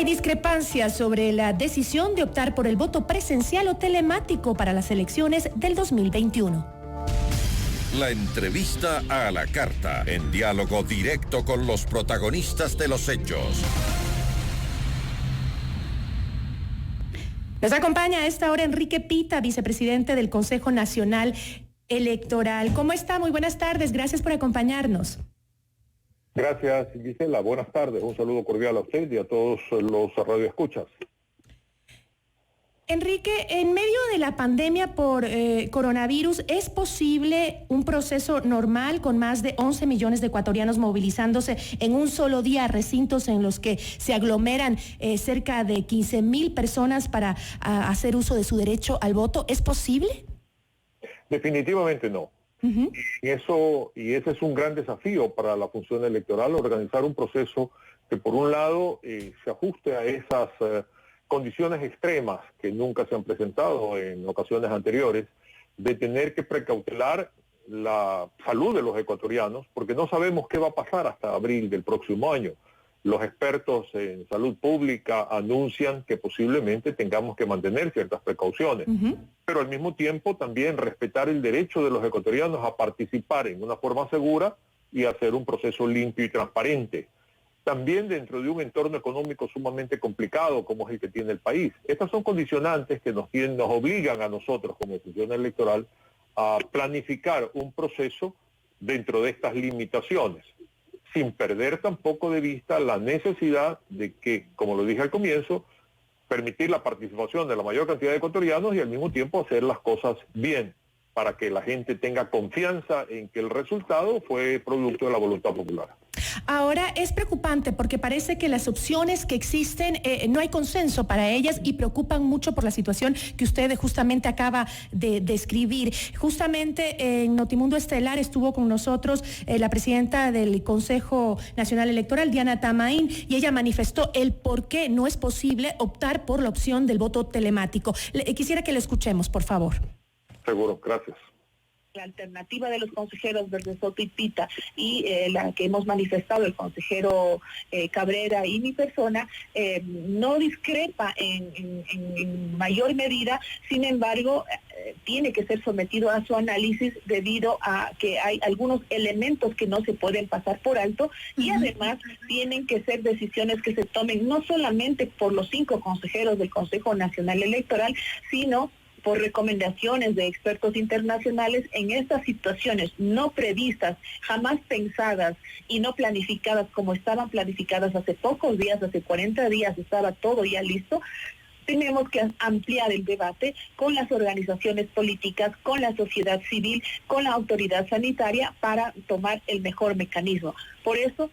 Hay discrepancias sobre la decisión de optar por el voto presencial o telemático para las elecciones del 2021. La entrevista a la carta, en diálogo directo con los protagonistas de los hechos. Nos acompaña a esta hora Enrique Pita, vicepresidente del Consejo Nacional Electoral. ¿Cómo está? Muy buenas tardes, gracias por acompañarnos. Gracias, Gisela. Buenas tardes. Un saludo cordial a usted y a todos los radioescuchas. Enrique, en medio de la pandemia por coronavirus, ¿es posible un proceso normal con más de 11 millones de ecuatorianos movilizándose en un solo día a recintos en los que se aglomeran cerca de 15,000 personas para hacer uso de su derecho al voto? ¿Es posible? Definitivamente no. Uh-huh. Y ese es un gran desafío para la función electoral, organizar un proceso que por un lado se ajuste a esas condiciones extremas que nunca se han presentado en ocasiones anteriores, de tener que precautelar la salud de los ecuatorianos, porque no sabemos qué va a pasar hasta abril del próximo año. Los expertos en salud pública anuncian que posiblemente tengamos que mantener ciertas precauciones, pero al mismo tiempo también respetar el derecho de los ecuatorianos a participar en una forma segura y hacer un proceso limpio y transparente. También dentro de un entorno económico sumamente complicado como es el que tiene el país. Estas son condicionantes que nos obligan a nosotros como función electoral a planificar un proceso dentro de estas limitaciones, sin perder tampoco de vista la necesidad de que, como lo dije al comienzo, permitir la participación de la mayor cantidad de ecuatorianos y al mismo tiempo hacer las cosas bien, para que la gente tenga confianza en que el resultado fue producto de la voluntad popular. Ahora es preocupante porque parece que las opciones que existen no hay consenso para ellas y preocupan mucho por la situación que usted justamente acaba de describir. Justamente en Notimundo Estelar estuvo con nosotros la presidenta del Consejo Nacional Electoral, Diana Tamain, y ella manifestó el por qué no es posible optar por la opción del voto telemático. Quisiera que le escuchemos, por favor. Seguro, gracias. La alternativa de los consejeros Berdesoto y Pita y la que hemos manifestado el consejero Cabrera y mi persona no discrepa en mayor medida, sin embargo tiene que ser sometido a su análisis debido a que hay algunos elementos que no se pueden pasar por alto y además tienen que ser decisiones que se tomen no solamente por los 5 consejeros del Consejo Nacional Electoral, sino por recomendaciones de expertos internacionales en estas situaciones no previstas, jamás pensadas y no planificadas como estaban planificadas hace pocos días, hace 40 días estaba todo ya listo. Tenemos que ampliar el debate con las organizaciones políticas, con la sociedad civil, con la autoridad sanitaria para tomar el mejor mecanismo. Por eso,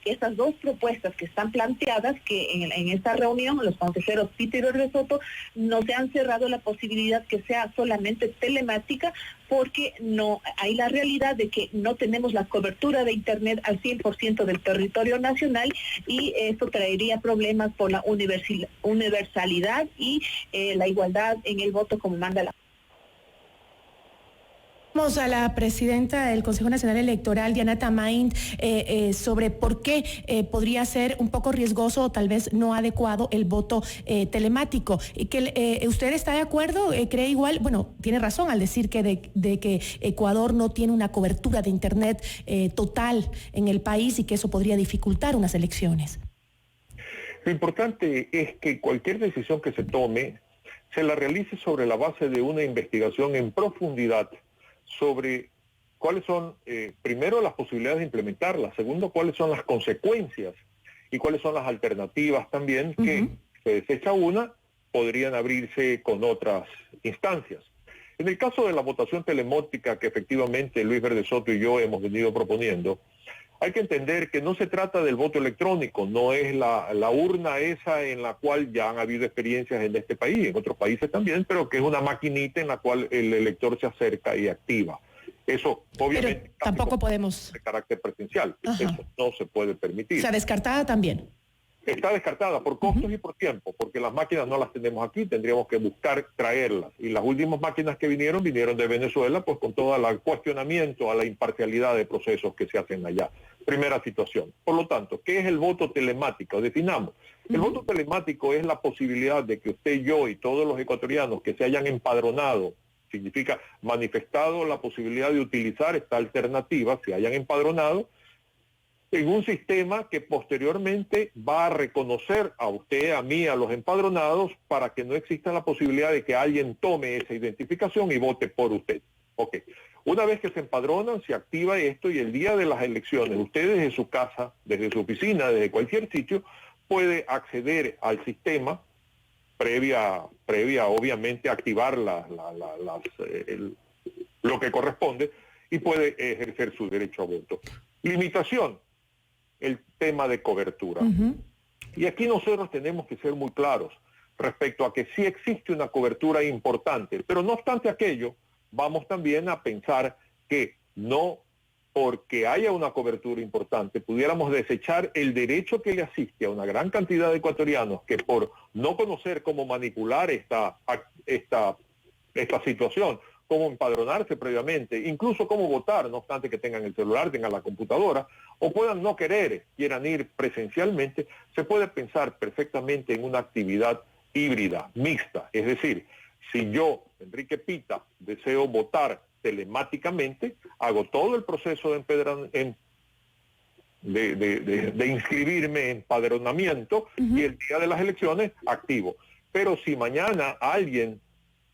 estas 2 propuestas que están planteadas, que en esta reunión los consejeros Pita y Berdesoto no se han cerrado la posibilidad que sea solamente telemática, porque no hay la realidad de que no tenemos la cobertura de internet al 100% del territorio nacional y esto traería problemas por la universalidad y la igualdad en el voto como manda la. Vamos a la presidenta del Consejo Nacional Electoral, Diana Tamain, sobre por qué podría ser un poco riesgoso o tal vez no adecuado el voto telemático. ¿Usted está de acuerdo? ¿Cree igual? Bueno, tiene razón al decir que de que Ecuador no tiene una cobertura de internet total en el país y que eso podría dificultar unas elecciones. Lo importante es que cualquier decisión que se tome se la realice sobre la base de una investigación en profundidad sobre cuáles son, primero, las posibilidades de implementarlas, segundo, cuáles son las consecuencias y cuáles son las alternativas también que, se desecha una, podrían abrirse con otras instancias. En el caso de la votación telemática que efectivamente Luis Berdesoto y yo hemos venido proponiendo, hay que entender que no se trata del voto electrónico, no es la urna esa en la cual ya han habido experiencias en este país, en otros países también, pero que es una maquinita en la cual el elector se acerca y activa. Eso obviamente pero tampoco podemos de carácter presencial, eso no se puede permitir. O sea, descartada también. Está descartada por costos y por tiempo, porque las máquinas no las tenemos aquí, tendríamos que buscar traerlas. Y las últimas máquinas que vinieron de Venezuela, pues con todo el cuestionamiento a la imparcialidad de procesos que se hacen allá. Primera situación. Por lo tanto, ¿qué es el voto telemático? Definamos. El voto telemático es la posibilidad de que usted, yo y todos los ecuatorianos que se hayan empadronado, significa manifestado la posibilidad de utilizar esta alternativa, se hayan empadronado, en un sistema que posteriormente va a reconocer a usted, a mí, a los empadronados, para que no exista la posibilidad de que alguien tome esa identificación y vote por usted. Ok. Una vez que se empadronan, se activa esto y el día de las elecciones, usted desde su casa, desde su oficina, desde cualquier sitio, puede acceder al sistema previa obviamente activar lo que corresponde y puede ejercer su derecho a voto. Limitación, el tema de cobertura. Y aquí nosotros tenemos que ser muy claros respecto a que sí existe una cobertura importante, pero no obstante aquello, vamos también a pensar que no porque haya una cobertura importante, pudiéramos desechar el derecho que le asiste a una gran cantidad de ecuatorianos que por no conocer cómo manipular esta situación, cómo empadronarse previamente, incluso cómo votar, no obstante que tengan el celular, tengan la computadora, o puedan no querer, quieran ir presencialmente, se puede pensar perfectamente en una actividad híbrida, mixta. Es decir, si yo, Enrique Pita, deseo votar telemáticamente, hago todo el proceso de inscribirme, empadronamiento, y el día de las elecciones activo. Pero si mañana alguien,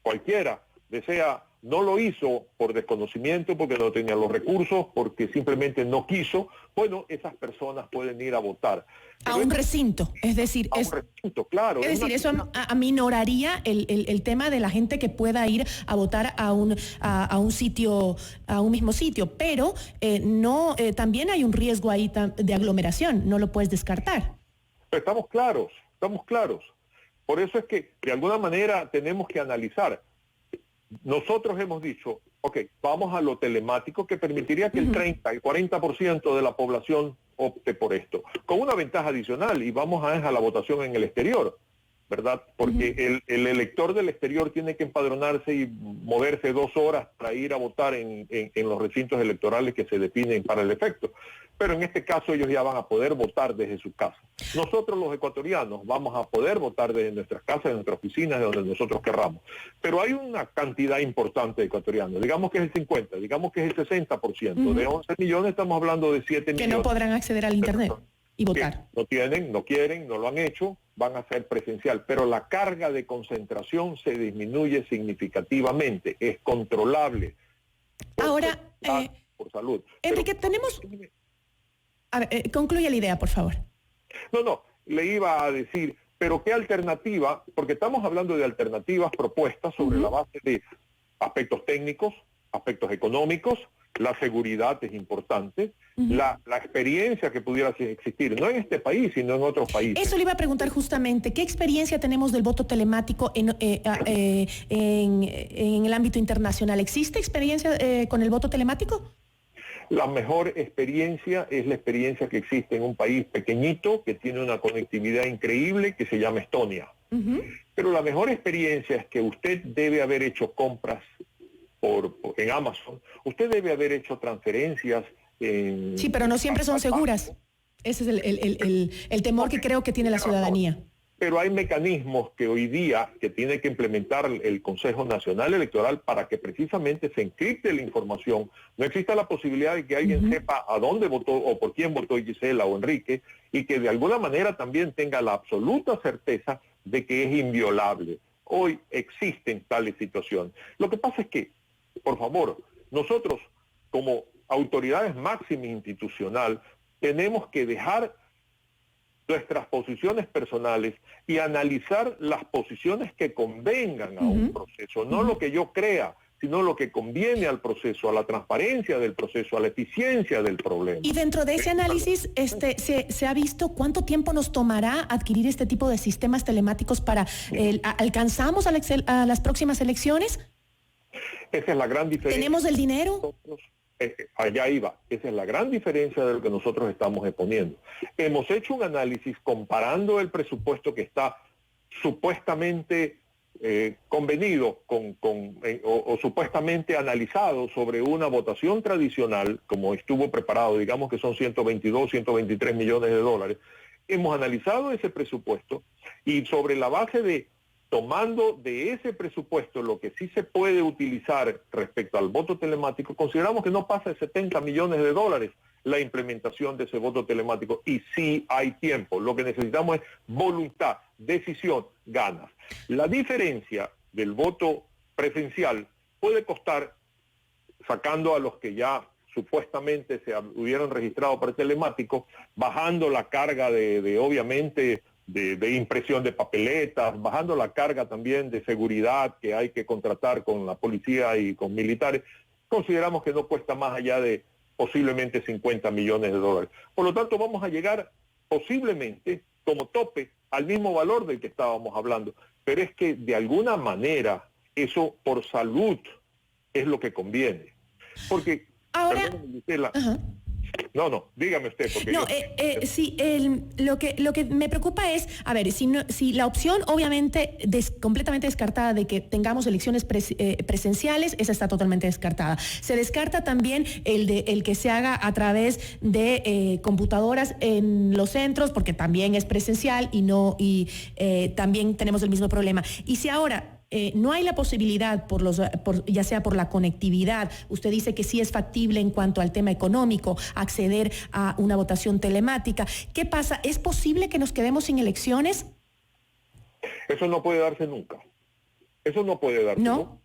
cualquiera, desea, no lo hizo por desconocimiento, porque no tenía los recursos, porque simplemente no quiso, bueno, esas personas pueden ir a votar. A un recinto, es decir... A un recinto, claro. Es decir, eso aminoraría el tema de la gente que pueda ir a votar a un sitio, a un mismo sitio, pero no, también hay un riesgo ahí de aglomeración, no lo puedes descartar. Estamos claros. Por eso es que, de alguna manera, tenemos que analizar. Nosotros hemos dicho, ok, vamos a lo telemático que permitiría que el 30, el 40% de la población opte por esto, con una ventaja adicional, y vamos a la votación en el exterior, ¿verdad? Porque el elector del exterior tiene que empadronarse y moverse 2 horas para ir a votar en los recintos electorales que se definen para el efecto. Pero en este caso ellos ya van a poder votar desde su casa. Nosotros los ecuatorianos vamos a poder votar desde nuestras casas, de nuestras oficinas, de donde nosotros querramos. Pero hay una cantidad importante de ecuatorianos, digamos que es el 50, digamos que es el 60%. De 11 millones estamos hablando de 7 millones. Que no podrán acceder al Internet y votar. No tienen, no quieren, no lo han hecho, van a ser presencial. Pero la carga de concentración se disminuye significativamente, es controlable. Ahora, por salud. Enrique, tenemos... A ver, concluye la idea, por favor. No, le iba a decir, pero ¿qué alternativa? Porque estamos hablando de alternativas propuestas sobre la base de aspectos técnicos, aspectos económicos, la seguridad es importante, la experiencia que pudiera existir, no en este país, sino en otros países. Eso le iba a preguntar justamente, ¿qué experiencia tenemos del voto telemático en el ámbito internacional? ¿Existe experiencia con el voto telemático? La mejor experiencia es la experiencia que existe en un país pequeñito que tiene una conectividad increíble que se llama Estonia. Pero la mejor experiencia es que usted debe haber hecho compras en Amazon, usted debe haber hecho transferencias en... Sí, pero no siempre son seguras. Ese es el temor que creo que tiene la ciudadanía. Pero hay mecanismos que hoy día que tiene que implementar el Consejo Nacional Electoral para que precisamente se encripte la información. No exista la posibilidad de que alguien sepa a dónde votó o por quién votó Gisela o Enrique, y que de alguna manera también tenga la absoluta certeza de que es inviolable. Hoy existen tales situaciones. Lo que pasa es que, por favor, nosotros como autoridades máximas institucional tenemos que dejar nuestras posiciones personales y analizar las posiciones que convengan a un proceso, no lo que yo crea, sino lo que conviene al proceso, a la transparencia del proceso, a la eficiencia del problema. Y dentro de ese análisis, se ha visto cuánto tiempo nos tomará adquirir este tipo de sistemas telemáticos para ¿alcanzamos a las próximas elecciones? Esa es la gran diferencia. ¿Tenemos el dinero? Allá iba. Esa es la gran diferencia de lo que nosotros estamos exponiendo. Hemos hecho un análisis comparando el presupuesto que está supuestamente convenido o supuestamente analizado sobre una votación tradicional, como estuvo preparado, digamos que son 122, 123 millones de dólares, hemos analizado ese presupuesto y sobre la base de, tomando de ese presupuesto lo que sí se puede utilizar respecto al voto telemático, consideramos que no pasa de 70 millones de dólares la implementación de ese voto telemático y sí hay tiempo. Lo que necesitamos es voluntad, decisión, ganas. La diferencia del voto presencial puede costar, sacando a los que ya supuestamente se hubieran registrado para el telemático, bajando la carga obviamente, de impresión de papeletas, bajando la carga también de seguridad que hay que contratar con la policía y con militares, consideramos que no cuesta más allá de posiblemente 50 millones de dólares. Por lo tanto, vamos a llegar posiblemente como tope al mismo valor del que estábamos hablando. Pero es que de alguna manera eso por salud es lo que conviene. Porque, ahora, Gisela, no, dígame usted. Porque no, sí, lo que me preocupa es, a ver, si la opción obviamente completamente descartada de que tengamos elecciones presenciales, esa está totalmente descartada. Se descarta también el que se haga a través de computadoras en los centros, porque también es presencial y también tenemos el mismo problema. Y si ahora no hay la posibilidad, ya sea por la conectividad, usted dice que sí es factible en cuanto al tema económico, acceder a una votación telemática. ¿Qué pasa? ¿Es posible que nos quedemos sin elecciones? Eso no puede darse nunca. Eso no puede darse. ¿No?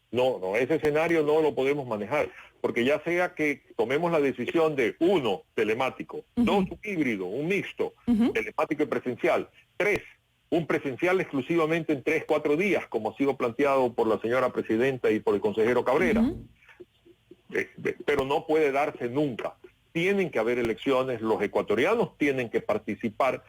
No, ese escenario no lo podemos manejar, porque ya sea que tomemos la decisión de 1, telemático, 2, un híbrido, un mixto, telemático y presencial, 3, un presencial exclusivamente en 3, 4 días, como ha sido planteado por la señora presidenta y por el consejero Cabrera. Pero no puede darse nunca. Tienen que haber elecciones, los ecuatorianos tienen que participar,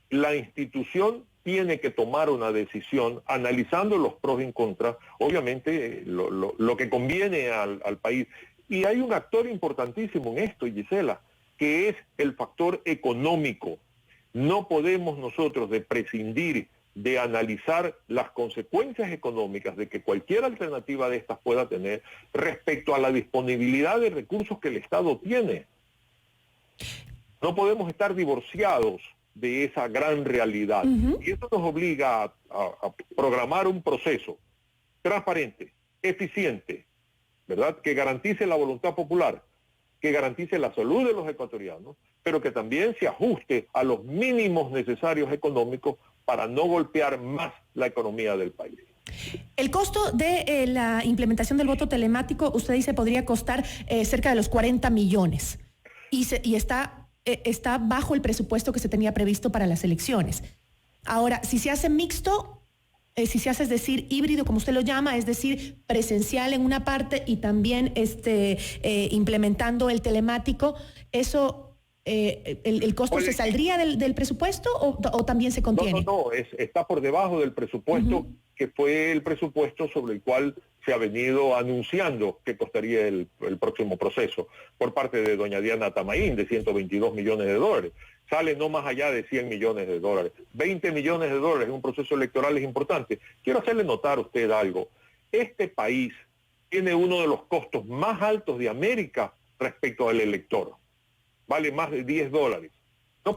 la institución tiene que tomar una decisión analizando los pros y contras, obviamente lo que conviene al país. Y hay un actor importantísimo en esto, Gisela, que es el factor económico. No podemos nosotros prescindir de analizar las consecuencias económicas de que cualquier alternativa de estas pueda tener respecto a la disponibilidad de recursos que el Estado tiene. No podemos estar divorciados de esa gran realidad. Y eso nos obliga a programar un proceso transparente, eficiente, ¿verdad? Que garantice la voluntad popular, que garantice la salud de los ecuatorianos, pero que también se ajuste a los mínimos necesarios económicos para no golpear más la economía del país. El costo de la implementación del voto telemático, usted dice, podría costar cerca de los 40 millones y está bajo el presupuesto que se tenía previsto para las elecciones. Ahora, si se hace mixto, si se hace, es decir, híbrido, como usted lo llama, es decir, presencial en una parte y también implementando el telemático, eso... ¿el costo se saldría del presupuesto o también se contiene? No, está por debajo del presupuesto, que fue el presupuesto sobre el cual se ha venido anunciando que costaría el próximo proceso por parte de doña Diana Tamaín, de 122 millones de dólares. Sale no más allá de 100 millones de dólares. 20 millones de dólares en un proceso electoral es importante. Quiero hacerle notar a usted algo. Este país tiene uno de los costos más altos de América respecto al elector. Vale más de $10.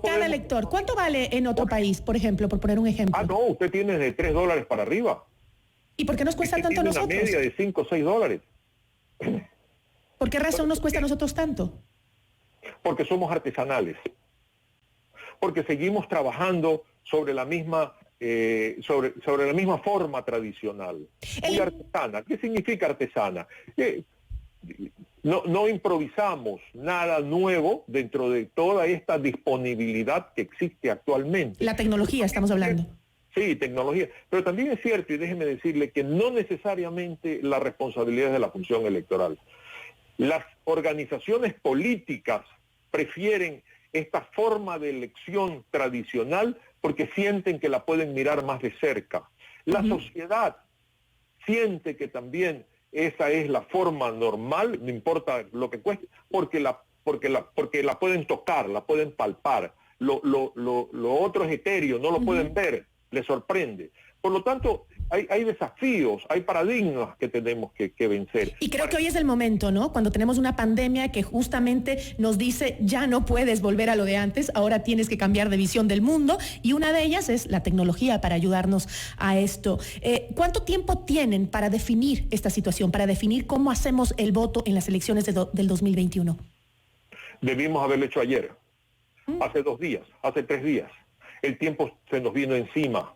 Cada elector. ¿Cuánto vale en otro país, por ejemplo, por poner un ejemplo? No, usted tiene de $3 para arriba. ¿Y por qué nos cuesta tanto a nosotros? Una media de 5 o 6 dólares. ¿Por qué razón nos cuesta a nosotros tanto? Porque somos artesanales. Porque seguimos trabajando sobre la misma sobre la misma forma tradicional. Muy artesana. ¿Qué significa artesana? No improvisamos nada nuevo dentro de toda esta disponibilidad que existe actualmente. La tecnología, estamos hablando. Sí, tecnología. Pero también es cierto, y déjeme decirle, que no necesariamente la responsabilidad es de la función electoral. Las organizaciones políticas prefieren esta forma de elección tradicional porque sienten que la pueden mirar más de cerca. La sociedad siente que también esa es la forma normal, no importa lo que cueste, porque la pueden tocar, la pueden palpar. Lo otro es etéreo, no lo pueden ver, les sorprende. Por lo tanto, hay desafíos, hay paradigmas que tenemos que vencer. Y creo que hoy es el momento, ¿no? Cuando tenemos una pandemia que justamente nos dice, ya no puedes volver a lo de antes, ahora tienes que cambiar de visión del mundo, y una de ellas es la tecnología para ayudarnos a esto. ¿Cuánto tiempo tienen para definir esta situación, para definir cómo hacemos el voto en las elecciones del 2021? Debimos haberlo hecho ayer, hace 2 días, hace 3 días. El tiempo se nos vino encima.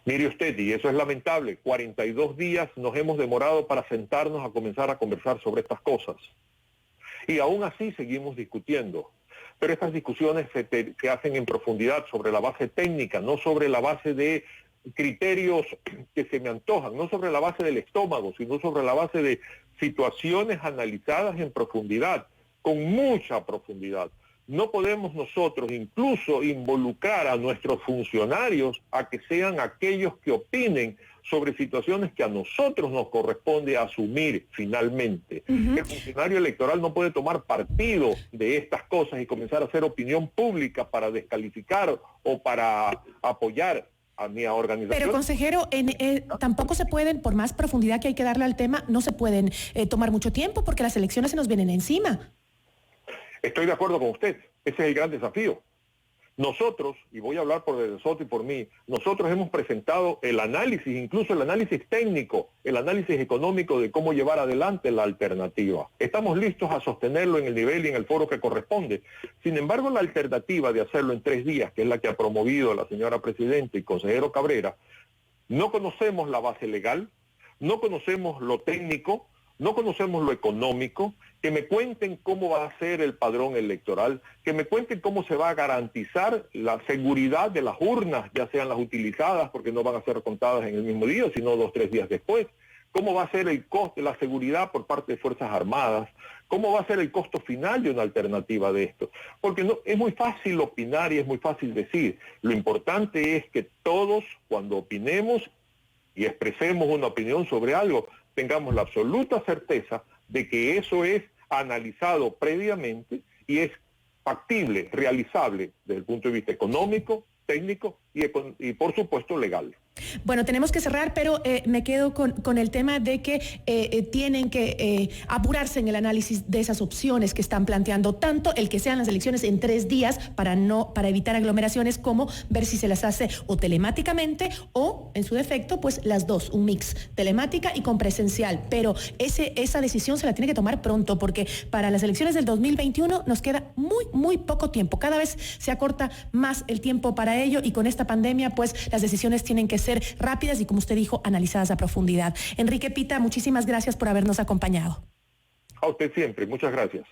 Mire usted, y eso es lamentable, 42 días nos hemos demorado para sentarnos a comenzar a conversar sobre estas cosas. Y aún así seguimos discutiendo. Pero estas discusiones se hacen en profundidad sobre la base técnica, no sobre la base de criterios que se me antojan, no sobre la base del estómago, sino sobre la base de situaciones analizadas en profundidad, con mucha profundidad. No podemos nosotros incluso involucrar a nuestros funcionarios a que sean aquellos que opinen sobre situaciones que a nosotros nos corresponde asumir finalmente. El funcionario electoral no puede tomar partido de estas cosas y comenzar a hacer opinión pública para descalificar o para apoyar a mi organización. Pero, consejero, tampoco se pueden, por más profundidad que hay que darle al tema, no se pueden tomar mucho tiempo porque las elecciones se nos vienen encima. Estoy de acuerdo con usted. Ese es el gran desafío. Nosotros, y voy a hablar por De Soto y por mí, nosotros hemos presentado el análisis, incluso el análisis técnico, el análisis económico de cómo llevar adelante la alternativa. Estamos listos a sostenerlo en el nivel y en el foro que corresponde. Sin embargo, la alternativa de hacerlo en 3 días, que es la que ha promovido la señora Presidenta y consejero Cabrera, no conocemos la base legal, no conocemos lo técnico, no conocemos lo económico. Que me cuenten cómo va a ser el padrón electoral, que me cuenten cómo se va a garantizar la seguridad de las urnas, ya sean las utilizadas, porque no van a ser contadas en el mismo día, sino 2 o 3 días después. Cómo va a ser el coste, la seguridad por parte de Fuerzas Armadas, cómo va a ser el costo final de una alternativa de esto. Porque no, es muy fácil opinar y es muy fácil decir. Lo importante es que todos, cuando opinemos y expresemos una opinión sobre algo, tengamos la absoluta certeza de que eso es analizado previamente y es factible, realizable desde el punto de vista económico, técnico y por supuesto legal. Bueno, tenemos que cerrar, pero me quedo con el tema de que tienen que apurarse en el análisis de esas opciones que están planteando, tanto el que sean las elecciones en 3 días para evitar aglomeraciones, como ver si se las hace o telemáticamente o, en su defecto, pues las dos, un mix, telemática y con presencial. Pero esa decisión se la tiene que tomar pronto, porque para las elecciones del 2021 nos queda muy poco tiempo. Cada vez se acorta más el tiempo para ello, y con esta pandemia, pues las decisiones tienen que ser rápidas y, como usted dijo, analizadas a profundidad. Enrique Pita, muchísimas gracias por habernos acompañado. A usted siempre, muchas gracias.